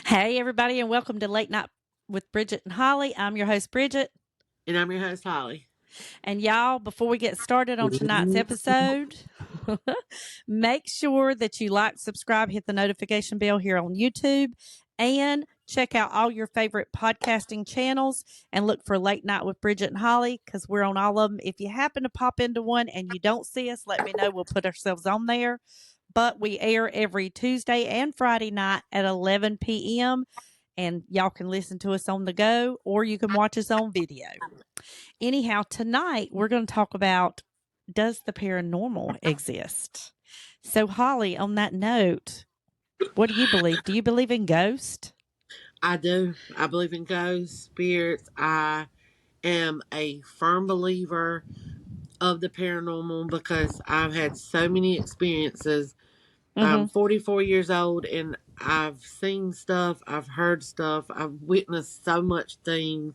Hey, everybody, and welcome to Late Night with Bridget and Holly. I'm your host, Bridget. And I'm your host, Holly. And y'all, before we get started on tonight's episode, make sure that you like, subscribe, hit the notification bell here on YouTube, and check out all your favorite podcasting channels and look for Late Night with Bridget and Holly because we're on all of them. If you happen to pop into one and you don't see us, let me know. We'll put ourselves on there. But we air every Tuesday and Friday night at 11 p.m. And y'all can listen to us on the go or you can watch us on video. Anyhow, tonight we're going to talk about, does the paranormal exist? So, Holly, on that note, what do you believe? Do you believe in ghosts? I do. I believe in ghosts, spirits. I am a firm believer of the paranormal because I've had so many experiences. I'm Mm-hmm. 44 years old and I've seen stuff, I've heard stuff, I've witnessed so much things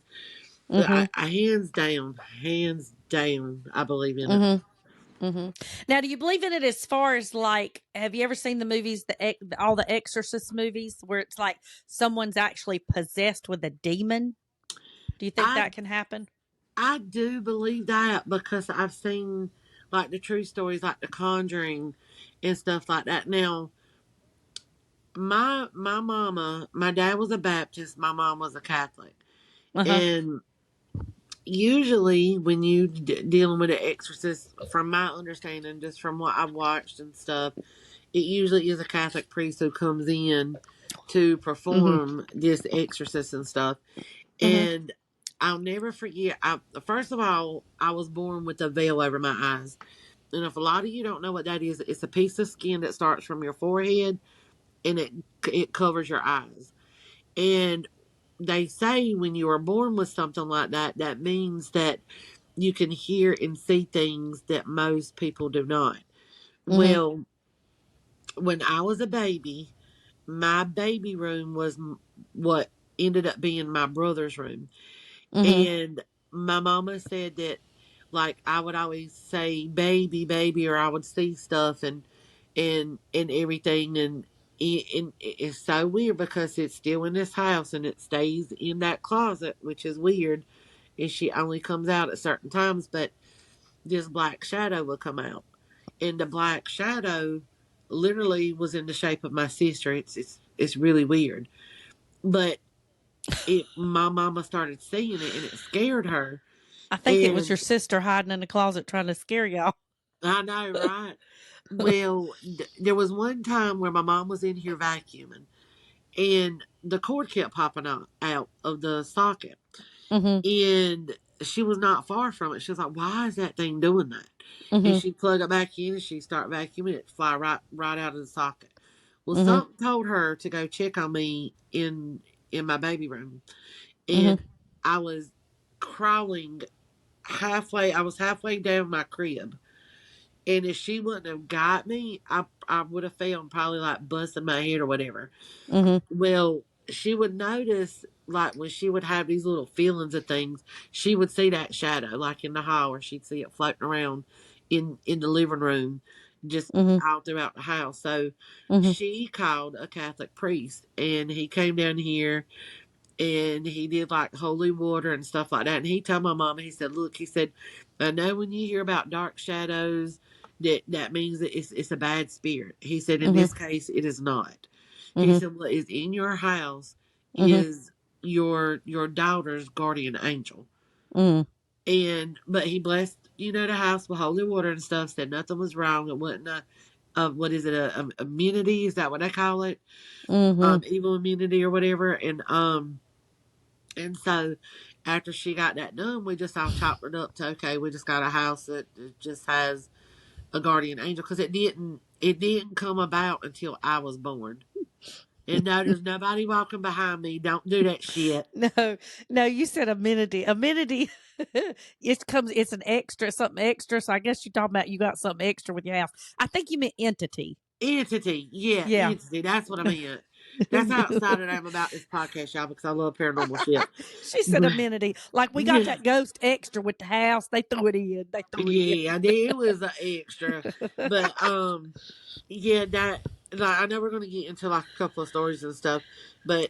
that Mm-hmm. hands down, I believe in it. Mm-hmm. Mm-hmm. Now, do you believe in it as far as like, have you ever seen the movies, all the Exorcist movies, where it's like someone's actually possessed with a demon? Do you think I that can happen? I do believe that because I've seen like the true stories like The Conjuring and stuff like that. Now, my dad was a Baptist, my mom was a Catholic. Uh huh. And usually when you dealing with an exorcist, from my understanding, just from what I've watched and stuff, it usually is a Catholic priest who comes in to Mm-hmm. perform this exorcist and stuff. Mm-hmm. And I'll never forget. First of all, I was born with a veil over my eyes. And if a lot of you don't know what that is, it's a piece of skin that starts from your forehead and it covers your eyes. And they say when you are born with something like that, that means that you can hear and see things that most people do not. Mm-hmm. Well, when I was a baby, my baby room was what ended up being my brother's room. Mm-hmm. And my mama said that, like, I would always say, baby, baby, or I would see stuff and everything. And it's so weird because it's still in this house and it stays in that closet, which is weird. And she only comes out at certain times, but this black shadow will come out. And the black shadow literally was in the shape of my sister. It's really weird. But my mama started seeing it and it scared her. I think it was your And sister hiding in the closet trying to scare y'all. I know, right? Well, there was one time where my mom was in here vacuuming and the cord kept popping out of the socket. Mm-hmm. And she was not far from it. She was like, "Why is that thing doing that?" And Mm-hmm. she plug it back in and she start vacuuming it, fly right out of the socket. Well, Mm-hmm. something told her to go check on me in my baby room, and Mm-hmm. I was crawling halfway. I was halfway down my crib, and if she wouldn't have got me, I would have fell and probably like busted my head or whatever. Mm-hmm. Well, she would notice, like, when she would have these little feelings of things, she would see that shadow, like in the hall, or she'd see it floating around in the living room, just Mm-hmm. all throughout the house. So Mm-hmm. she called a Catholic priest, and he came down here and he did like holy water and stuff like that. And he told my mom, he said, "Look," he said, "I know when you hear about dark shadows, that means that it's a bad spirit." He said, "In Mm-hmm. this case, it is not." He Mm-hmm. said, "What is in your house Mm-hmm. is your daughter's guardian angel." Mm-hmm. And but he blessed, the house with holy water and stuff. Said nothing was wrong. It wasn't what is it, a immunity? Is that what they call it? Mm-hmm. Evil immunity or whatever. And so after she got that done, we just all chopped it up to, okay, we just got a house that just has a guardian angel because it didn't come about until I was born. And no, there's nobody walking behind me. Don't do that shit. No, no, you said amenity. Amenity, it's an extra, something extra. So I guess you're talking about you got something extra with your house. I think you meant entity. Entity, yeah, Yeah. entity. That's what I meant. That's how excited I am about this podcast, y'all, because I love paranormal shit. She said amenity. Like we got that ghost extra with the house. They threw it in. They threw it in. Yeah, it was an extra, but yeah, that, like, I know we're gonna get into like a couple of stories and stuff, but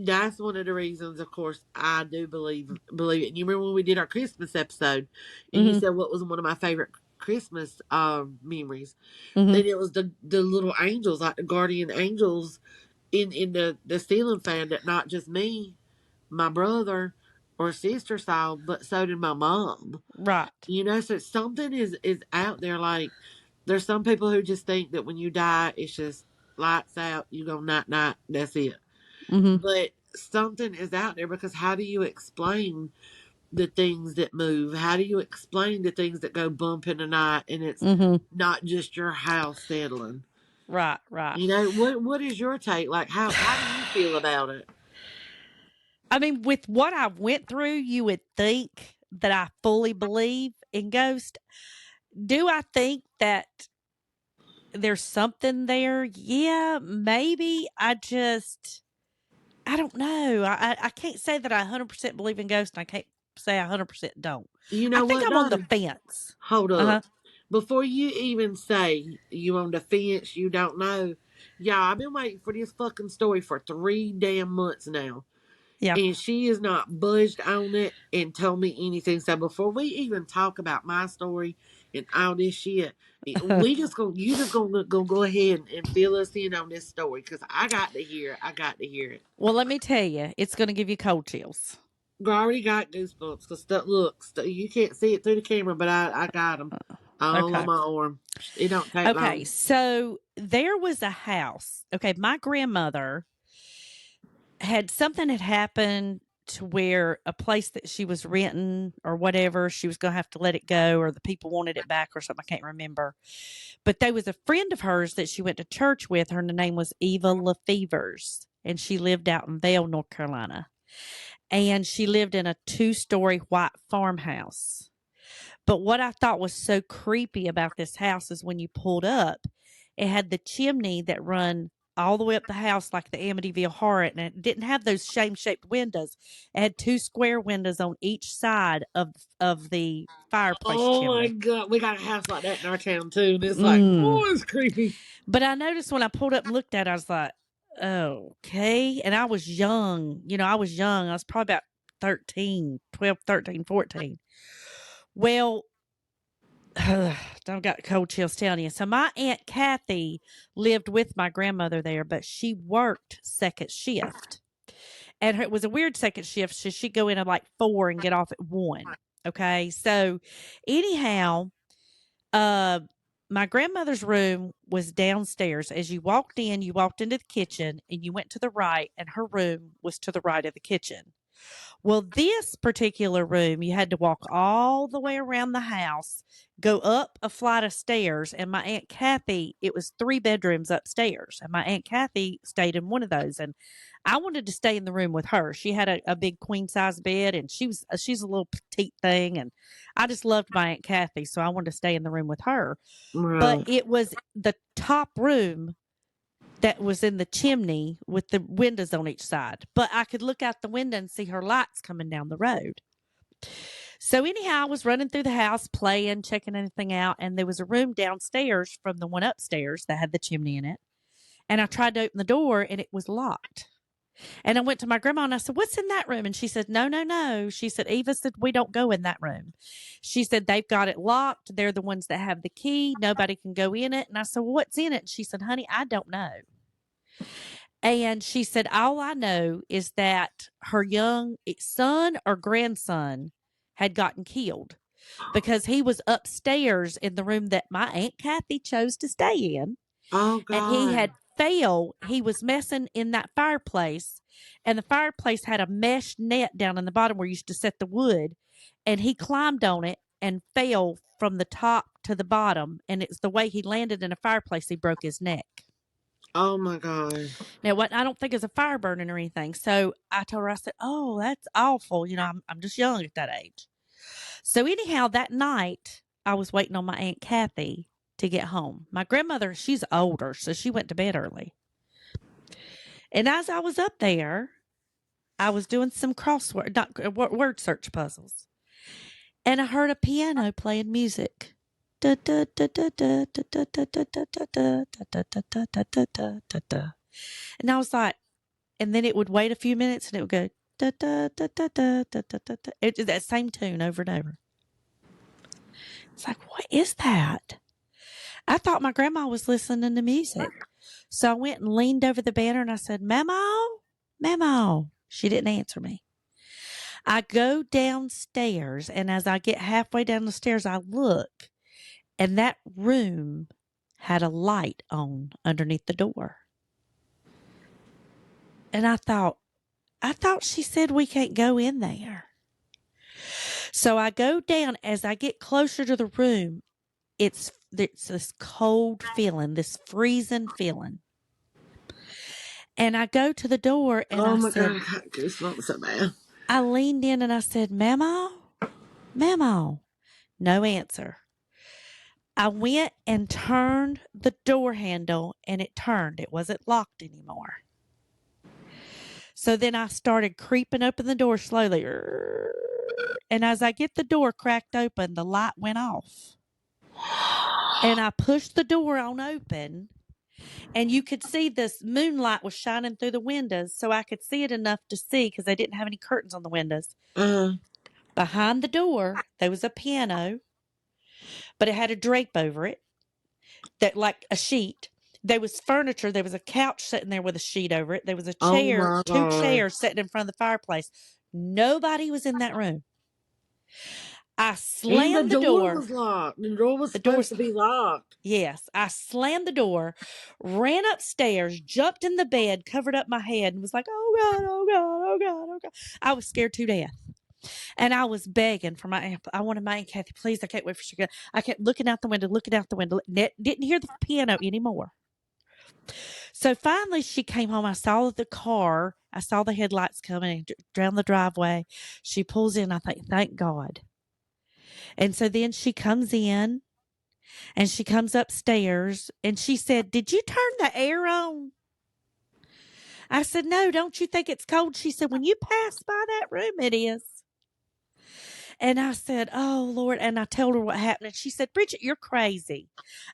That's one of the reasons, of course, I do believe it. And you remember when we did our Christmas episode, and you Mm-hmm. said what was one of my favorite Christmas memories, Mm-hmm. and it was the little angels, like the guardian angels in the ceiling fan that not just me, my brother or sister saw, but so did my mom. Right. You know, so something is out there. Like there's some people who just think that when you die, it's just lights out. You go night night. That's it. Mm-hmm. But something is out there because how do you explain the things that move? How do you explain the things that go bump in the night and it's Mm-hmm. not just your house settling? Right. Right. You know, what is your take? Like how do you feel about it? I mean, with what I went through, you would think that I fully believe in ghosts. Do I think that there's something there? Yeah, maybe. I don't know. I can't say that I 100% believe in ghosts, and I can't say I 100% don't. You I know think what I'm on the though? fence. Hold Uh huh. up. Before you even say you on the fence, you don't know. Yeah, I've been waiting for this fucking story for 3 damn months now. Yeah. And she has not budged on it and told me anything. So before we even talk about my story and all this shit, we just gonna you just gonna go ahead and fill us in on this story because I got to hear it. I got to hear it. Well, let me tell you, it's going to give you cold chills. I already got goosebumps because you can't see it through the camera, but I got them all on Okay. my arm. It don't take Okay. long. So there was a house. Okay. My grandmother had something had happened to where a place that she was renting or whatever, she was going to have to let it go or the people wanted it back or something. I can't remember. But there was a friend of hers that she went to church with. Her name was Eva LaFevers, and she lived out in Vail, North Carolina. And she lived in a 2-story white farmhouse. But what I thought was so creepy about this house is when you pulled up, it had the chimney that run all the way up the house like the Amityville Horror, and it didn't have those shaped windows. It had 2 square windows on each side of the fireplace Oh my chimney. god, we got a house like that in our town too, and it's like, Mm. oh, it's creepy. But I noticed when I pulled up and looked at it, I was like, okay. And I was young. I was young. I was probably about 13, 12, 13, 14. Well, I've got cold chills telling you. So my Aunt Kathy lived with my grandmother there, but she worked second shift. And it was a weird second shift. So she'd go in at like 4 and get off at 1. Okay. So anyhow, uh, my grandmother's room was downstairs. As you walked in, you walked into the kitchen and you went to the right, and her room was to the right of the kitchen. Well, this particular room, you had to walk all the way around the house, go up a flight of stairs, and my Aunt Kathy, it was 3 bedrooms upstairs, and my Aunt Kathy stayed in one of those, and I wanted to stay in the room with her. She had a big queen size bed, and she's a little petite thing, and I just loved my Aunt Kathy, so I wanted to stay in the room with her. But Right. it was the top room that was in the chimney with the windows on each side. But I could look out the window and see her lights coming down the road. So anyhow, I was running through the house, playing, checking anything out, and there was a room downstairs from the one upstairs that had the chimney in it. And I tried to open the door and it was locked. And I went to my grandma and I said, "What's in that room?" And she said, "No, no, no." She said, "Eva said, we don't go in that room." She said, "They've got it locked. They're the ones that have the key. Nobody can go in it." And I said, "Well, what's in it?" And she said, "Honey, I don't know." And she said, "All I know is that her young son or grandson had gotten killed because he was upstairs in the room that my Aunt Kathy chose to stay in. Oh And he god. had fell. He was messing in that fireplace, and the fireplace had a mesh net down in the bottom where you used to set the wood. And he climbed on it and fell from the top to the bottom. And it's the way he landed in a fireplace, he broke his neck. Oh my god. Now, what I don't think is a fire burning or anything. So I told her, I said, "Oh, that's awful. I'm just young at that age." So, anyhow, that night, I was waiting on my Aunt Kathy to get home. My grandmother, she's older, so she went to bed early. And as I was up there, I was doing some crossword, not word search puzzles, and I heard a piano playing music. And I was like, and then it would wait a few minutes and it would go da da da da da da da da. It's that same tune over and over. It's like, what is that? I thought my grandma was listening to music. So I went and leaned over the banner and I said, Mamo, Mamo. She didn't answer me. I go downstairs, and as I get halfway down the stairs, I look, and that room had a light on underneath the door. And I thought she said we can't go in there. So I go down. As I get closer to the room, it's this cold feeling, this freezing feeling. And I go to the door and Oh I my said, God, I got goosebumps so bad. I leaned in and I said, Mamo, Mamo. No answer. I went and turned the door handle and it turned. It wasn't locked anymore. So then I started creeping open the door slowly. And as I get the door cracked open, the light went off. And I pushed the door on open. And you could see this moonlight was shining through the windows. So I could see it enough to see because they didn't have any curtains on the windows. Behind the door, there was a piano, but it had a drape over it, that like a sheet. There was furniture. There was a couch sitting there with a sheet over it. There was a chair, two chairs sitting in front of the fireplace. Nobody was in that room. I slammed the door. Was locked. The door was supposed to be locked. Yes. I slammed the door, ran upstairs, jumped in the bed, covered up my head, and was like, oh God, oh God, oh God, oh God. I was scared to death. And I was begging for my aunt. I wanted my Aunt Kathy, please, I can't wait for she to go. I kept looking out the window. Didn't hear the piano anymore. So finally she came home. I saw the car. I saw the headlights coming down the driveway. She pulls in. I think, thank God. And so then she comes in and she comes upstairs and she said, did you turn the air on? I said, no, don't you think it's cold? She said, when you pass by that room, it is. And I said, oh, Lord. And I told her what happened. And she said, Bridget, you're crazy.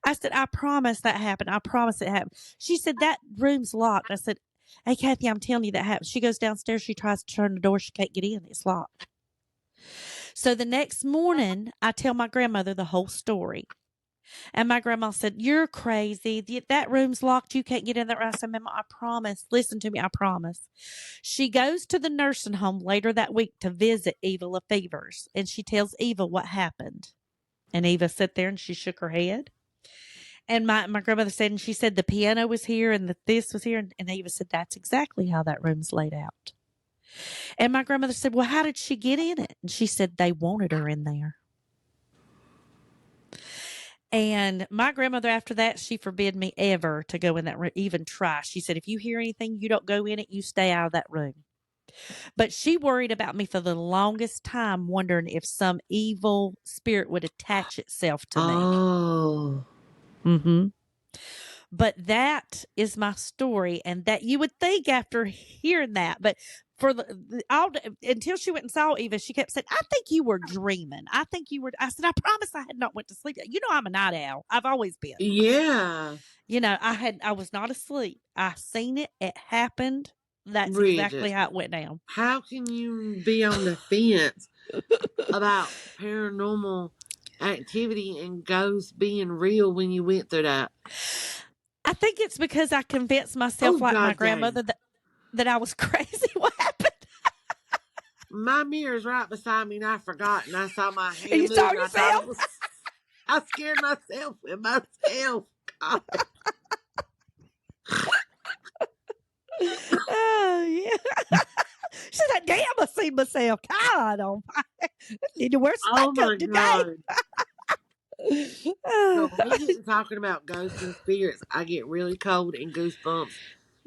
I said, I promise that happened. I promise it happened. She said, that room's locked. I said, hey, Kathy, I'm telling you that happened. She goes downstairs. She tries to turn the door. She can't get in. It's locked. So the next morning, I tell my grandmother the whole story. And my grandma said, you're crazy. That room's locked. You can't get in there. I said, Mama, I promise. Listen to me. I promise. She goes to the nursing home later that week to visit Eva LaFevers. And she tells Eva what happened. And Eva sat there and she shook her head. And my grandmother said, and she said the piano was here and this was here. And Eva said, that's exactly how that room's laid out. And my grandmother said, well, how did she get in it? And she said, they wanted her in there. And my grandmother, after that, she forbid me ever to go in that room, even try. She said, if you hear anything, you don't go in it, you stay out of that room. But she worried about me for the longest time, wondering if some evil spirit would attach itself to me. Oh. Mm-hmm. But that is my story. And that you would think after hearing that, but for until she went and saw Eva, she kept saying, I think you were dreaming. I said, I promise I had not went to sleep. You know, I'm a night owl. I've always been. Yeah. You know, I was not asleep. I seen it. It happened. That's Bridget, exactly how it went down. How can you be on the fence about paranormal activity and ghosts being real when you went through that? I think it's because I convinced myself, like my grandmother, that I was crazy. What happened? My mirror's right beside me, and I forgot, and I saw my hand you move. Saw yourself? I scared myself with myself. God. Oh yeah. She's like, damn, I seen myself. God, oh my! Need to wear some makeup today. So when we get talking about ghosts and spirits, I get really cold and goosebumps.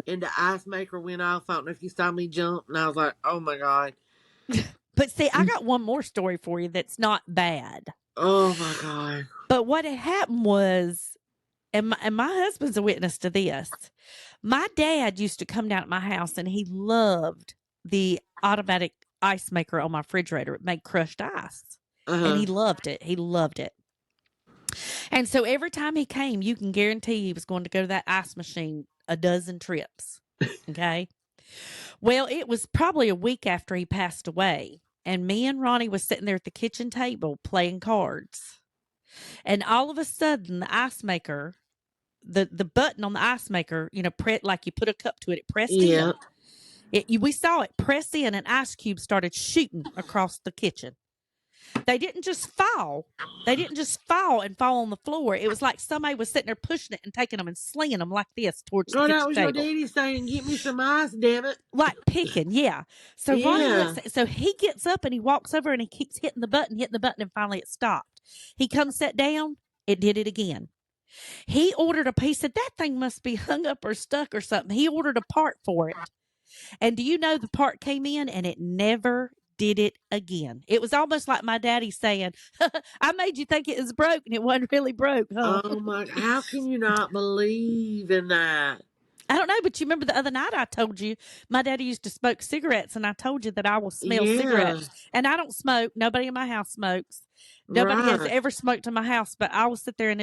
And the ice maker went off. I don't know if you saw me jump, and I was like, "Oh my God!" But see, I got one more story for you that's not bad. Oh my God! But what had happened was, and my husband's a witness to this. My dad used to come down at my house, and he loved the automatic ice maker on my refrigerator. It made crushed ice, and he loved it. He loved it. And so every time he came, you can guarantee he was going to go to that ice machine a dozen trips. Okay. Well, it was probably a week after he passed away, and me and Ronnie was sitting there at the kitchen table playing cards. And all of a sudden, the ice maker, the button on the ice maker, like you put a cup to it, it pressed Yeah. in. We saw it press in, and ice cubes started shooting across the kitchen. They didn't just fall. They didn't just fall and fall on the floor. It was like somebody was sitting there pushing it and taking them and slinging them like this towards the Girl, that kitchen was your table. daddy saying, "Get me some ice, damn it." Like picking, yeah. So Ronnie Yeah. looks, so he gets up and he walks over and he keeps hitting the button, and finally it stopped. He comes, sat down, it did it again. He ordered he said that thing must be hung up or stuck or something. He ordered a part for it. And do you know the part came in and it never did it again? It was almost like my daddy saying, I made you think it was broke and it wasn't really broke, huh? Oh my! How can you not believe in that? I don't know, but you remember the other night I told you my daddy used to smoke cigarettes, and I told you that I will smell Yeah. cigarettes. And I don't smoke. Nobody in my house smokes. Nobody has Right. ever smoked in my house, but I will sit there and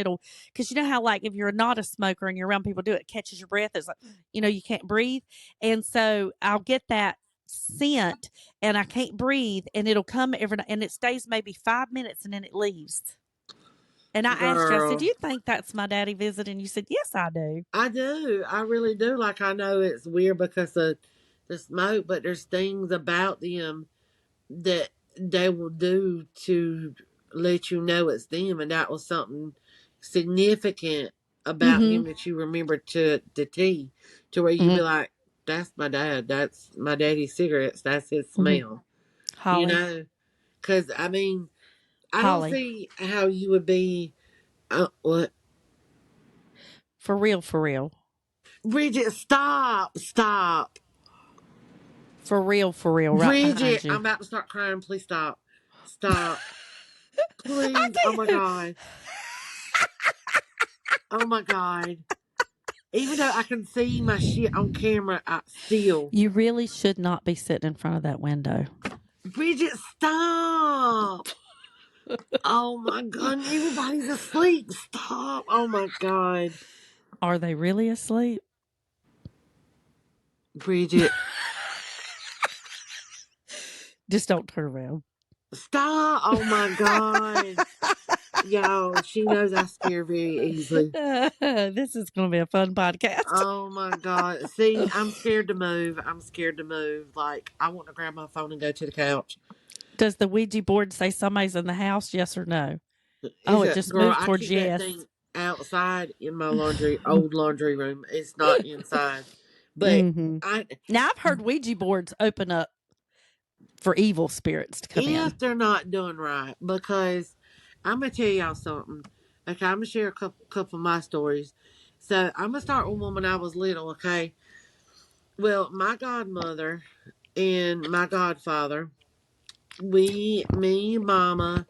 because you know how, like, if you're not a smoker and you're around people do it, it catches your breath. It's like, you can't breathe. And so I'll get that scent and I can't breathe, and it'll come every night, and it stays maybe 5 minutes and then it leaves. And I asked you, I said, Girl. do you think that's my daddy visiting? You said, yes, I do. I do. I really do. Like, I know it's weird because of the smoke, but there's things about them that they will do to let you know it's them, and that was something significant about Mm-hmm. him that you remember to the T, to where you Mm-hmm. be like, "That's my dad. That's my daddy's cigarettes. That's his Mm-hmm. smell." You Holly. know, because I mean, I don't Holly. see how you would be. What? For real, for real. Bridget, stop, stop. For real, right behind Bridget, you. I'm about to start crying. Please stop. Stop. I Please. Oh my did. God. Oh my God. Even though I can see my shit on camera, I still. You really should not be sitting in front of that window. Bridget, stop. Oh my God. Everybody's asleep. Stop. Oh my God. Are they really asleep? Bridget, Just don't turn around. stop. Oh my God. Y'all, she knows I scare very easily. This is going to be a fun podcast. Oh my God. See, I'm scared to move. I'm scared to move. Like, I want to grab my phone and go to the couch. Does the Ouija board say somebody's in the house? Yes or no? Oh, Is it it, just girl? moved I towards keep that yes. thing outside in my old laundry room. It's not inside. But Mm-hmm. I, Now, I've heard Ouija boards open up for evil spirits to come in. if they're not done right, because I'm gonna tell y'all something. Okay, I'm gonna share a couple of my stories. So I'm gonna start with when I was little. Okay, well, my godmother and my godfather, me, mama,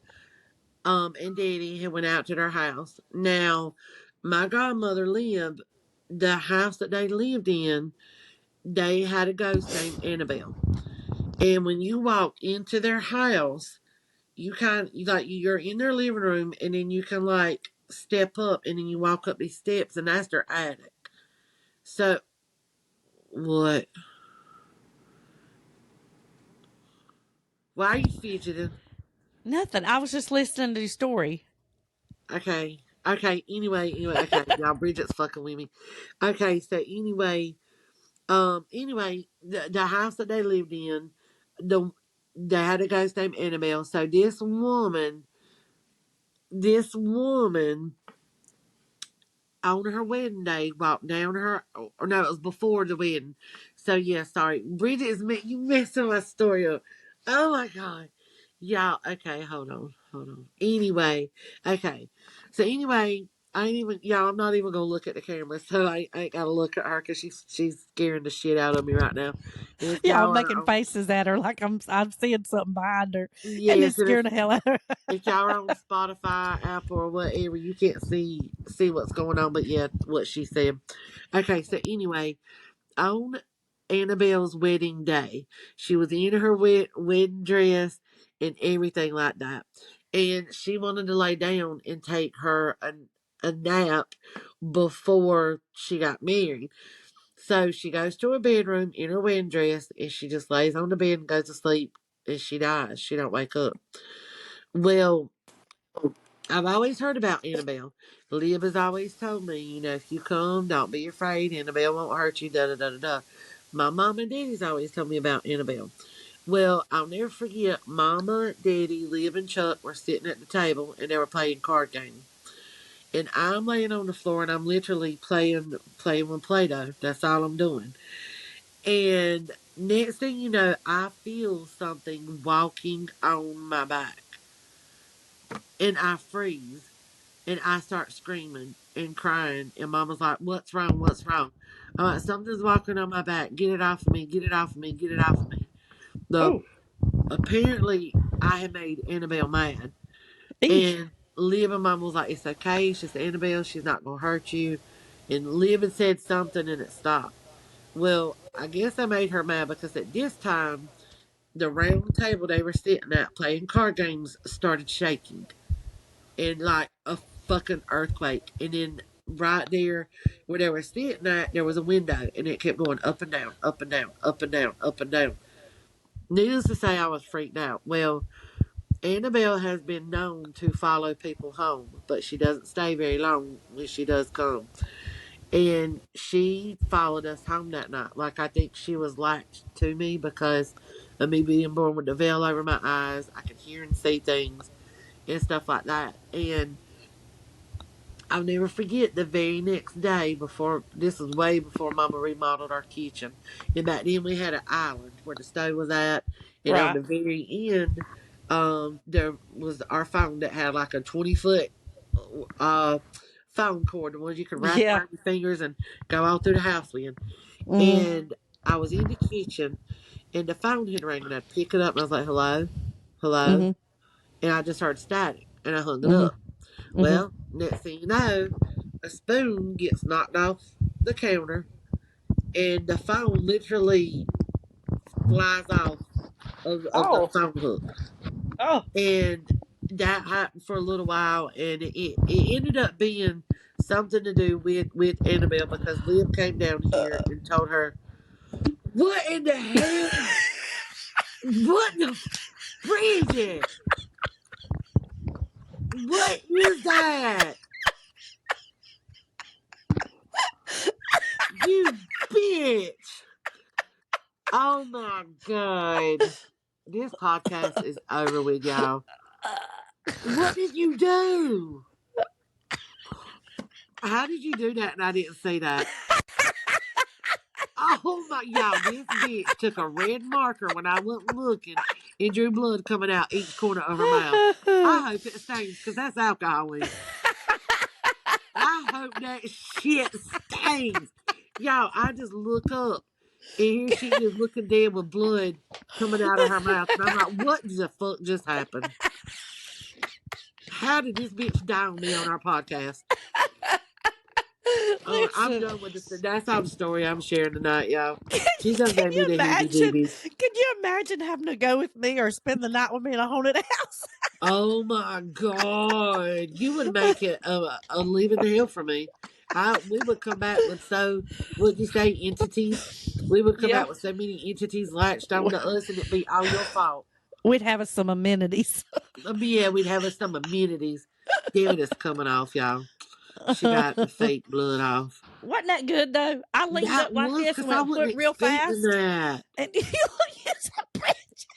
and daddy had went out to their house. Now, my godmother lived the house that they lived in. They had a ghost named Annabelle, and when you walk into their house, you like you're in their living room, and then you can like step up, and then you walk up these steps, and that's their attic. So what? Why are you fidgeting? Nothing. I was just listening to your story. Okay. Okay. Anyway. Okay. Y'all, Bridget's fucking with me. Okay. So anyway, the house that they lived in, the they had a ghost named Annabelle. So this woman on her wedding day walked down her, or no, it was before the wedding. So yeah, sorry, Bridget you messing my story up. Oh my God, y'all. Okay, hold on. Anyway, okay, so anyway, I ain't even y'all. I'm not even gonna look at the camera, so I ain't gotta look at her because she's scaring the shit out of me right now. And if Yeah, I'm y'all are making on, faces at her like I'm seeing something behind her, and yes, it's and scaring the hell out of her. if y'all are on Spotify, Apple, or whatever, you can't see what's going on. But yeah, what she said. Okay, so anyway, on Annabelle's wedding day, she was in her wedding dress and everything like that, and she wanted to lay down and take her a nap before she got married. So she goes to her bedroom in her wedding dress and she just lays on the bed and goes to sleep and she dies. She don't wake up. Well, I've always heard about Annabelle. Lib has always told me, if you come, don't be afraid. Annabelle won't hurt you, da da da da da. My mom and daddy's always told me about Annabelle. Well, I'll never forget, Mama, Daddy, Lib, and Chuck were sitting at the table and they were playing card game. And I'm laying on the floor and I'm literally playing with Play-Doh. That's all I'm doing. And next thing you know, I feel something walking on my back. And I freeze. And I start screaming and crying. And Mama's like, "What's wrong? What's wrong?" I'm like, "Something's walking on my back. Get it off of me. Get it off of me. Get it off of me." The Oh, Apparently I had made Annabelle mad. eesh. And Liv and Mama was like, "It's okay. It's just Annabelle. She's not going to hurt you." And Liv had said something and it stopped. Well, I guess I made her mad because at this time, the round table they were sitting at playing card games started shaking. And like a fucking earthquake. And then right there where they were sitting at, there was a window and it kept going up and down, up and down, up and down, up and down. Needless to say, I was freaked out. Well, Annabelle has been known to follow people home, but she doesn't stay very long when she does come. And she followed us home that night. Like, I think she was latched to me because of me being born with the veil over my eyes. I can hear and see things and stuff like that. And I'll never forget the very next day before this was way before Mama remodeled our kitchen. And back then we had an island where the stove was at, and on Right. the very end, there was our phone that had like a 20-foot uh phone cord, the ones you could wrap Yeah. around your fingers and go all through the house with. Mm-hmm. And I was in the kitchen and the phone had rang and I'd pick it up and I was like, "Hello? Hello?" Mm-hmm. And I just heard static and I hung it Mm-hmm. up. Mm-hmm. Well, next thing you know, a spoon gets knocked off the counter, and the phone literally flies off of the Oh. phone hook. Oh. And that happened for a little while, and it ended up being something to do with Annabelle because Liv came down here and told her, "What in the hell? What the Bridget? What is that? You bitch!" Oh my god. This podcast is over with, y'all. What did you do? How did you do that and I didn't see that? Oh my, y'all, this bitch took a red marker when I wasn't looking and drew blood coming out each corner of her mouth. I hope it stains because that's alcohol ink. I hope that shit stains. Y'all, I just look up and here she is looking dead with blood coming out of her mouth. And I'm like, what the fuck just happened? How did this bitch die on me on our podcast? Oh, I'm Listen, done with this. That's all the story I'm sharing tonight, y'all. can, She done can gave me you the heebie imagine? jeebies. Can you imagine having to go with me or spend the night with me in a haunted house? Oh my god. You would make it a living hell for me. We would come back with would you say, entities? We would come Yeah. back with so many entities latched onto us and it'd be all your fault. We'd have us some amenities. Yeah, we'd have us some amenities. Damn it, it's coming off, y'all. She got the fake blood off. Wasn't that good though? I leaned That up like was this and because I went wasn't put real expecting fast. that. And you use a bridge.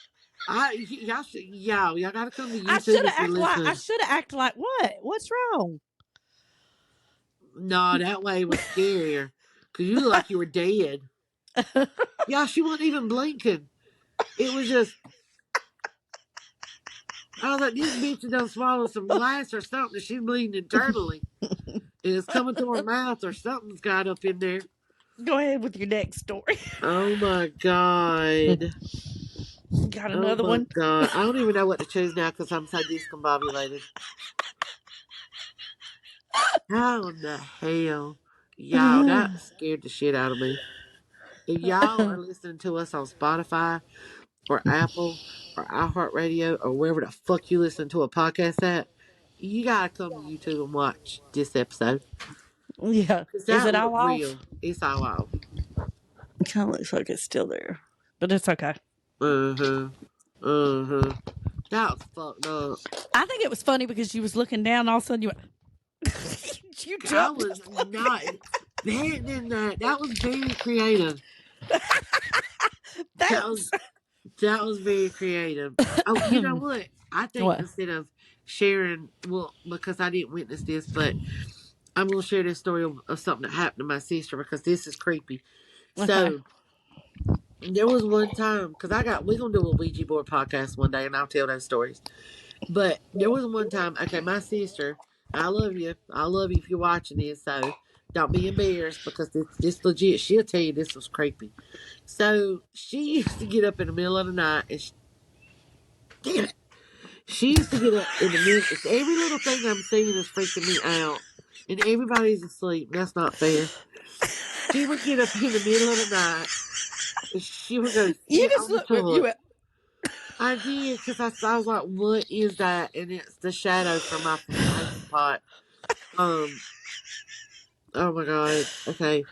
Y'all gotta come to YouTube if you're I listening. should have acted like what? What's wrong? No, that way was scarier. Cause you look like you were dead. Yeah, she wasn't even blinking. It was just I was like, this bitch done swallowed some glass or something. She's bleeding internally. And it's coming through her mouth or something's got up in there. Go ahead with your next story. Oh my god. Got Oh another my one. god. I don't even know what to choose now because I'm so discombobulated. How in the hell? Y'all, that scared the shit out of me. If y'all are listening to us on Spotify or Apple or iHeartRadio or wherever the fuck you listen to a podcast at, you gotta come to YouTube and watch this episode. Yeah. Because Is that it all looked off? real. It's all off. kind of looks like it's still there, but it's okay. That was fucked up. I think it was funny because you was looking down, all of a sudden you went, you I jumped. was not expecting that. That was very creative. Thanks. That was very creative. Oh, you know what? I think What? instead of sharing, well, because I didn't witness this, but I'm going to share this story of something that happened to my sister because this is creepy. Okay. So there was one time because we're gonna do a Ouija board podcast one day, and I'll tell those stories. But there was one time. Okay, my sister, I love you. I love you if you're watching this. So don't be embarrassed because this legit. She'll tell you this was creepy. So she used to get up in the middle of the night and damn it. She used to get up in the middle. Every little thing I'm seeing is freaking me out, and everybody's asleep. That's not fair. She would get up in the middle of the night. And she would go You sit just on the looked, you toilet. went, I did because I was like, "What is that?" And it's the shadow from my flamington pot. Um. Oh my god. Okay.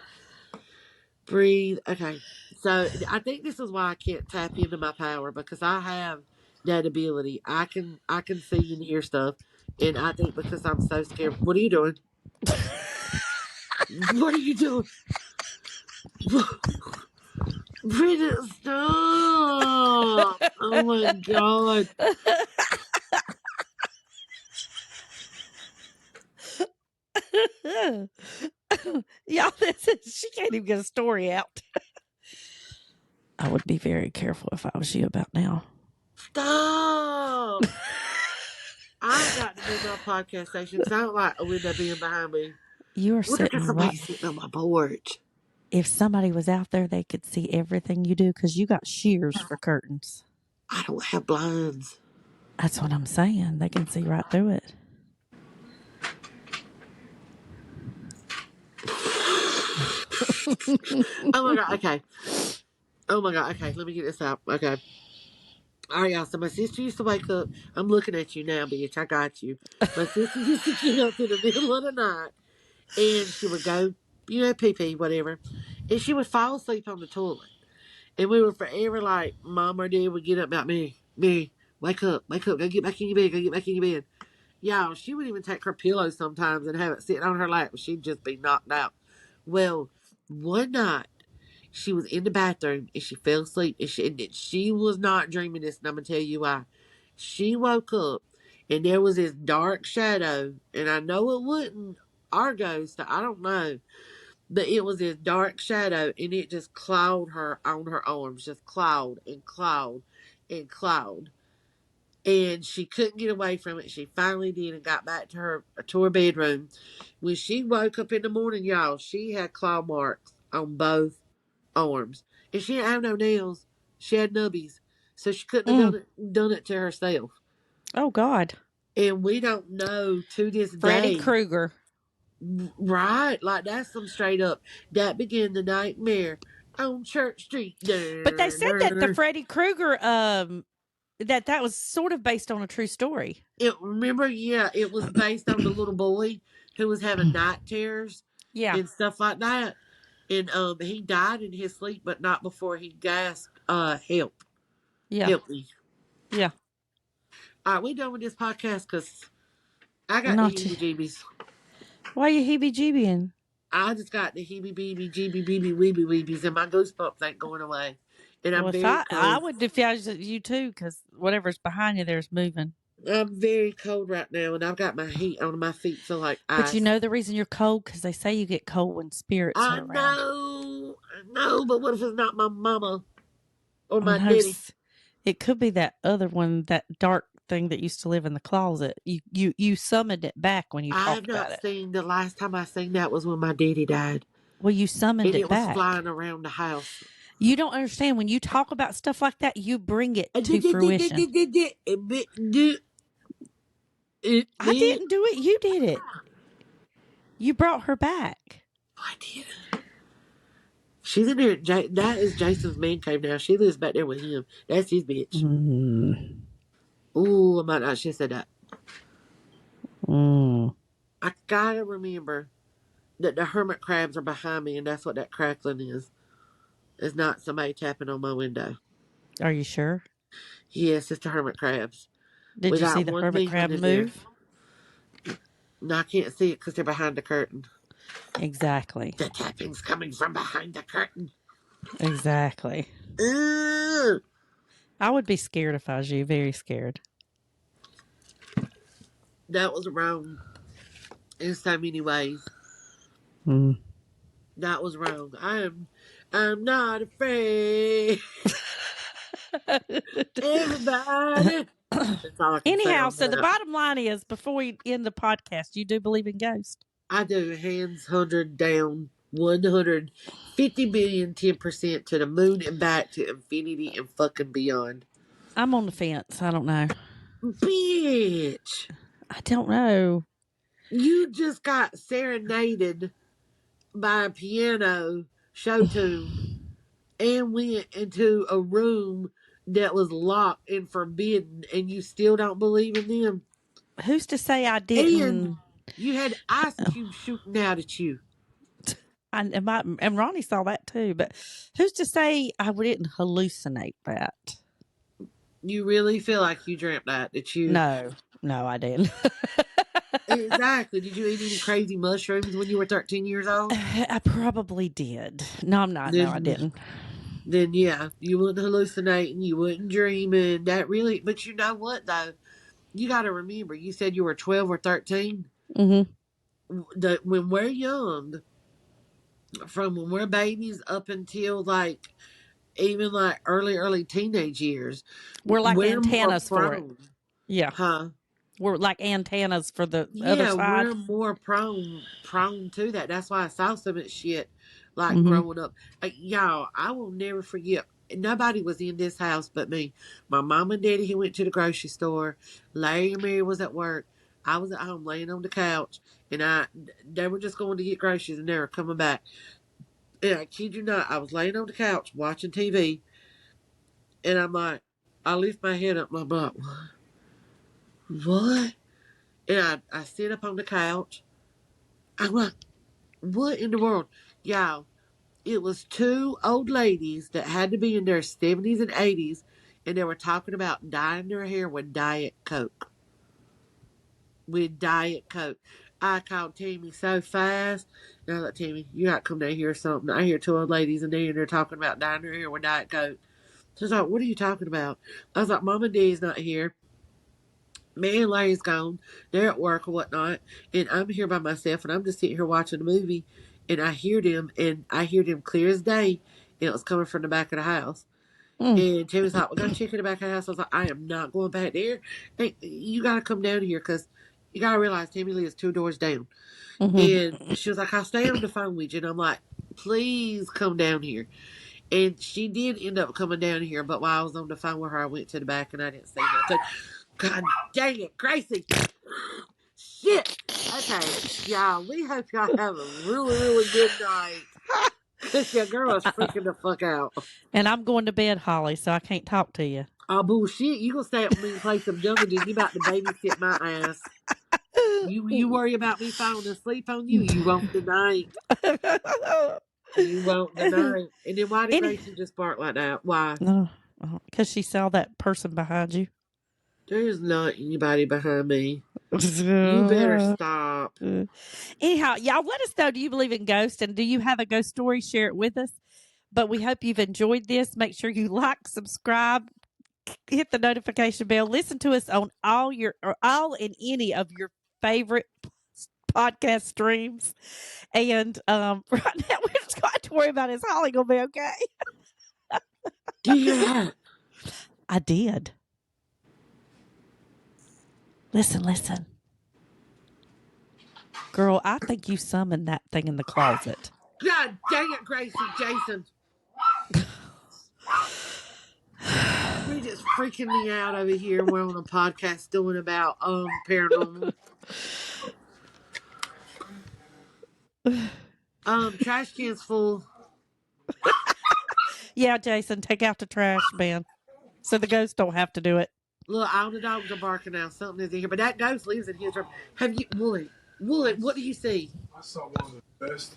Breathe. Okay. So I think this is why I can't tap into my power because I have that ability. I can see and hear stuff, and I think because I'm so scared. What are you doing? What are you doing? Bridget, stop! Oh my god. y'all, she can't even get a story out. I would be very careful if I was you about now. Stop! I got to move my podcast station because I don't like a window being behind me. You are Look at sitting somebody right. sitting on my porch. If somebody was out there, they could see everything you do because you got shears for curtains. I don't have blinds. That's what I'm saying. They can see right through it. Oh my god, okay. Oh my god, okay, let me get this out. Okay. Alright, y'all. So my sister used to wake up. I'm looking at you now, bitch. I got you. My sister used to get up in the middle of the night and she would go, pee pee, whatever. And she would fall asleep on the toilet. And we were forever like, Mom or Dad would get up about me, wake up, go get back in your bed, go get back in your bed. Y'all, she would even take her pillow sometimes and have it sitting on her lap. She'd just be knocked out. Well, one night she was in the bathroom and she fell asleep and she was not dreaming this. And I'm gonna tell you why. She woke up and there was this dark shadow, and I know it wasn't our ghost. I don't know, but it was this dark shadow, and it just clawed her on her arms, just clawed and clawed and clawed, and she couldn't get away from it. She finally did and got back to her bedroom. When she woke up in the morning, y'all, she had claw marks on both arms, and she didn't have no nails. She had nubbies, so she couldn't have done it to herself. Oh, God. And we don't know to this Freddy day, Krueger. right? Like that's some straight up. That began the nightmare on Church Street. But they said that the Freddy Krueger, that was sort of based on a true story. Remember, yeah, it was based on the little boy who was having night terrors Yeah. and stuff like that. And he died in his sleep, but not before he gasped, help. Yeah. Help me. Yeah. All right, we done with this podcast because I got the Not heebie jeebies. Why you heebie jeebying? I just got the heebie beebie jeebie beebie weebie weebies, and my goosebumps ain't going away. And I'm Well, if very I cold. would if I was you too, because whatever's behind you there's moving. I'm very cold right now, and I've got my heat on my feet, so like But you ice. know the reason you're cold because they say you get cold when spirits I are around. know, but what if it's not my mama or Oh my no, daddy? it could be that other one, that dark thing that used to live in the closet. You summoned it back when you I have talked not about it. seen the last time I seen that was when my daddy died, Well, you summoned and it it was back. flying around the house. You don't understand when you talk about stuff like that, you bring it to fruition. I didn't do it. You did it. You brought her back. I did. She's in there. That is Jason's man cave now. She lives back there with him. That's his bitch. Mm. Ooh, I might not should have said that. Mm. I gotta remember that the hermit crabs are behind me, and that's what that crackling is. It's not somebody tapping on my window. Are you sure? Yes, it's the hermit crabs. Did We you see got the one hermit being crab in there. move? No, I can't see it because they're behind the curtain. Exactly. The tapping's coming from behind the curtain. Exactly. Ugh. I would be scared if I was you. Very scared. That was wrong in so many ways. Mm. That was wrong. I'm not afraid. Everybody. That's all I can say Anyhow, on so the that. bottom line is before we end the podcast, you do believe in ghosts? I do. Hands 100 down. 150 billion, 10% to the moon and back to infinity and fucking beyond. I'm on the fence. I don't know. Bitch. I don't know. You just got serenaded by a piano show tune and went into a room that was locked and forbidden, and you still don't believe in them. Who's to say I And didn't? you had ice cubes shooting out at you. And Ronnie saw that too, but who's to say I didn't hallucinate that? You really feel like you dreamt that you. No, I didn't. Exactly. Did you eat any crazy mushrooms when you were 13 years old? I probably did. No, I'm not. No, I Then, didn't. then yeah, you wouldn't hallucinate and you wouldn't dream, and that really. But you know what though? You got to remember. You said you were 12 or 13. Mm-hmm. When we're young, from when we're babies up until like even like early teenage years, We're like we're more antennas for it. prone, Yeah. huh? We're like antennas for the other Yeah, side. we're more prone to that. That's why I saw so much shit like Mm-hmm. growing up. Y'all, I will never forget. Nobody was in this house but me. My mom and daddy, he went to the grocery store. Larry and Mary was at work. I was at home laying on the couch, and they were just going to get groceries, and they were coming back. And I kid you not, I was laying on the couch watching TV, and I'm like, I lift my head up, and I'm like, what? And I sit up on the couch. I'm like, what in the world? Y'all, it was two old ladies that had to be in their 70s and 80s, and they were talking about dyeing their hair with Diet Coke. With Diet Coke. I called Tammy so fast. And I was like, Tammy, you got to come down here or something. I hear two old ladies in there, and they're talking about dyeing their hair with Diet Coke. So I was like, what are you talking about? I was like, Mom and Dad's not here. Me and Larry's gone. They're at work or whatnot. And I'm here by myself, and I'm just sitting here watching a movie. And I hear them clear as day. And it was coming from the back of the house. Mm. And Tammy's like, we got to check in the back of the house. I was like, I am not going back there. Hey, you got to come down here because you got to realize Tammy lives 2 doors down. And Mm-hmm. she was like, I'll stay on the phone with you. And I'm like, please come down here. And she did end up coming down here, but while I was on the phone with her, I went to the back and I didn't say nothing. God dang it, Gracie. Shit. Okay, y'all, we hope y'all have a really good night. Because your girl is freaking the fuck out. And I'm going to bed, Holly, so I can't talk to you. Oh, bullshit. You gonna stay up with me and play some dungeons. You about to babysit my ass. You worry about me falling asleep on you. You won't tonight. You won't tonight. And then why did Any, Gracie just bark like that? Why? no, because she saw that person behind you. There's not anybody behind me. You better stop. Anyhow, y'all let us know, do you believe in ghosts, and do you have a ghost story? Share it with us. But we hope you've enjoyed this. Make sure you like, subscribe, hit the notification bell, listen to us on all and any of your favorite podcast streams. And right now we're just going to worry about, is Holly gonna be okay? Do you hear that? I did. Listen. Girl, I think you summoned that thing in the closet. God dang it, Gracie, Jason. Bridget's freaking me out over here. We're on a podcast doing about paranormal. Trash can's full. Yeah, Jason, take out the trash, man, so the ghosts don't have to do it. Look, all the dogs are barking now. Something is in here, but that ghost lives in his room. Have you, Wooly? What do you see? I saw one of the best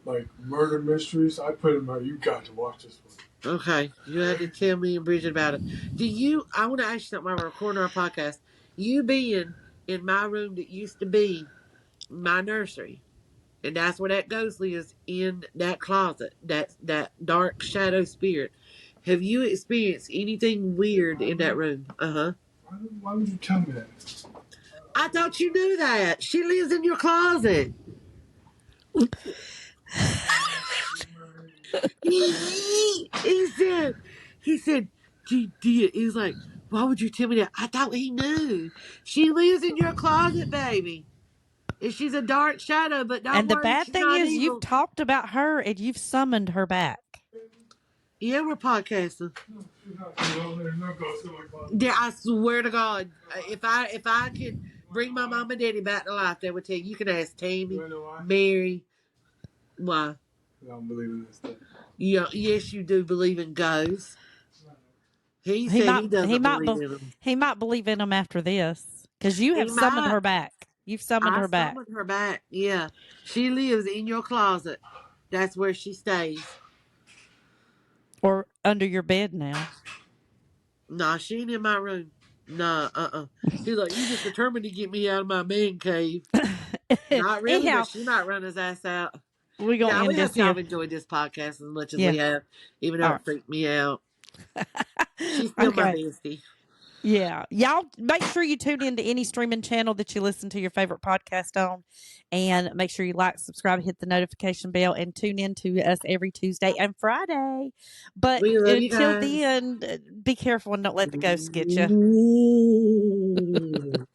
like murder mysteries. I put in my. You got to watch this one. Okay, you had to tell me and Bridget about it. I want to ask you something while we're recording our podcast. You being in my room that used to be my nursery, and that's where that ghostly is in that closet, that dark shadow spirit. Have you experienced anything weird in that room? Why would you tell me that? I thought you knew that. She lives in your closet. he said, he's like, why would you tell me that? I thought he knew. She lives in your closet, baby. And she's a dark shadow, but don't And the worry, bad she's thing not is, you've evil. talked about her and you've summoned her back. Yeah, we're podcasting. No, she's not. There's no ghost in my closet. Yeah, I swear to God, if I could bring my mom and daddy back to life, they would tell you. You can ask Tammy, You know why? Mary, why? I don't believe in this stuff. Yeah, yes, you do believe in ghosts. He He said might he he doesn't might believe be, in them. he might believe in them after this because you He have summoned might. her back. You've summoned I her back, summoned her back. Yeah, she lives in your closet. That's where she stays. or under your bed now. Nah, she ain't in my room. Nah, He's like, you just determined to get me out of my man cave. Not really, Anyhow, but she might run his ass out. we're gonna Yeah, we end hope this y'all have here. enjoyed this podcast as much as Yeah. we have, even though All it freaked me out. right. She's still my Okay. bestie. Yeah. Y'all make sure you tune into any streaming channel that you listen to your favorite podcast on. And make sure you like, subscribe, hit the notification bell, and tune in to us every Tuesday and Friday. But We love you until guys. then, be careful and don't let the ghosts get you. Ooh.